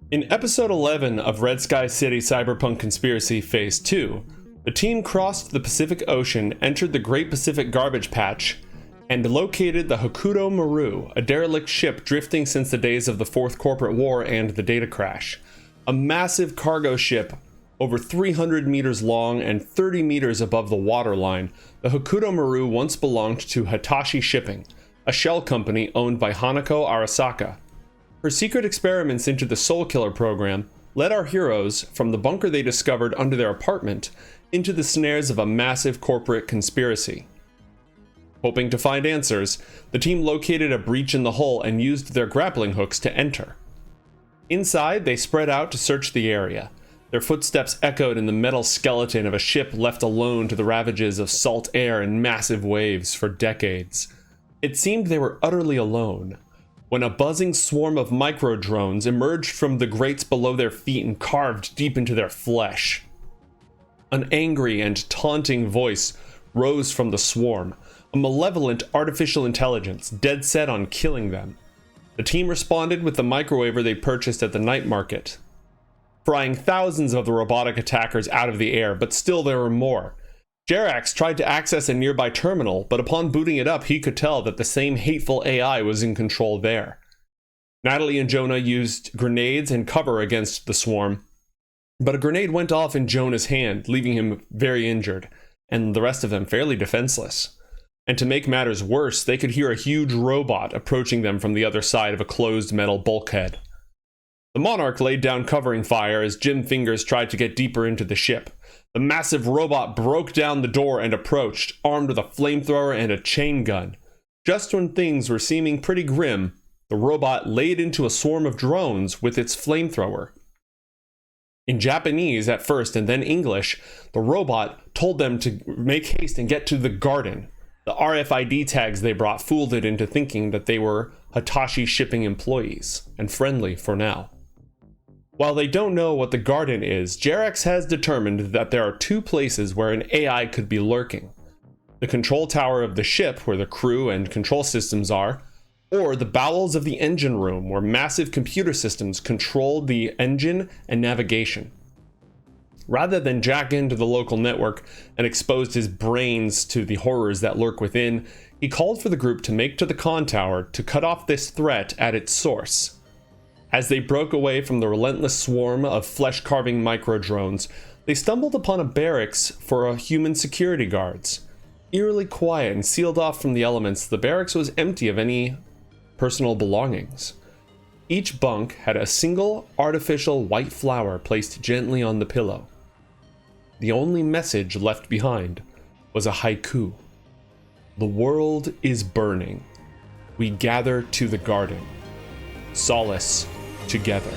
In episode 11 of Red Sky City Cyberpunk Conspiracy Phase 2, the team crossed the Pacific Ocean, entered the Great Pacific Garbage Patch, and located the Hokuto Maru, a derelict ship drifting since the days of the Fourth Corporate War and the data crash. A massive cargo ship over 300 meters long and 30 meters above the waterline, the Hokuto Maru once belonged to Hitachi Shipping, a shell company owned by Hanako Arasaka. Her secret experiments into the Soul Killer program led our heroes from the bunker they discovered under their apartment into the snares of a massive corporate conspiracy. Hoping to find answers, the team located a breach in the hull and used their grappling hooks to enter. Inside, they spread out to search the area. Their footsteps echoed in the metal skeleton of a ship left alone to the ravages of salt air and massive waves for decades. It seemed they were utterly alone, when a buzzing swarm of micro-drones emerged from the grates below their feet and carved deep into their flesh. An angry and taunting voice rose from the swarm, a malevolent artificial intelligence dead set on killing them. The team responded with the microwaver they purchased at the night market, frying thousands of the robotic attackers out of the air, but still there were more. Jerax tried to access a nearby terminal, but upon booting it up, he could tell that the same hateful AI was in control there. Natalie and Jonah used grenades and cover against the swarm, but a grenade went off in Jonah's hand, leaving him very injured, and the rest of them fairly defenseless. And to make matters worse, they could hear a huge robot approaching them from the other side of a closed metal bulkhead. The Monarch laid down covering fire as Jim Fingers tried to get deeper into the ship. The massive robot broke down the door and approached, armed with a flamethrower and a chain gun. Just when things were seeming pretty grim, the robot laid into a swarm of drones with its flamethrower. In Japanese at first and then English, the robot told them to make haste and get to the garden. The RFID tags they brought fooled it into thinking that they were Hitachi Shipping employees, and friendly for now. While they don't know what the garden is, Jerax has determined that there are two places where an AI could be lurking. The control tower of the ship, where the crew and control systems are, or the bowels of the engine room, where massive computer systems control the engine and navigation. Rather than jack into the local network and expose his brains to the horrors that lurk within, he called for the group to make to the con tower to cut off this threat at its source. As they broke away from the relentless swarm of flesh-carving micro-drones, they stumbled upon a barracks for human security guards. Eerily quiet and sealed off from the elements, the barracks was empty of any personal belongings. Each bunk had a single artificial white flower placed gently on the pillow. The only message left behind was a haiku. The world is burning. We gather to the garden. Solace together.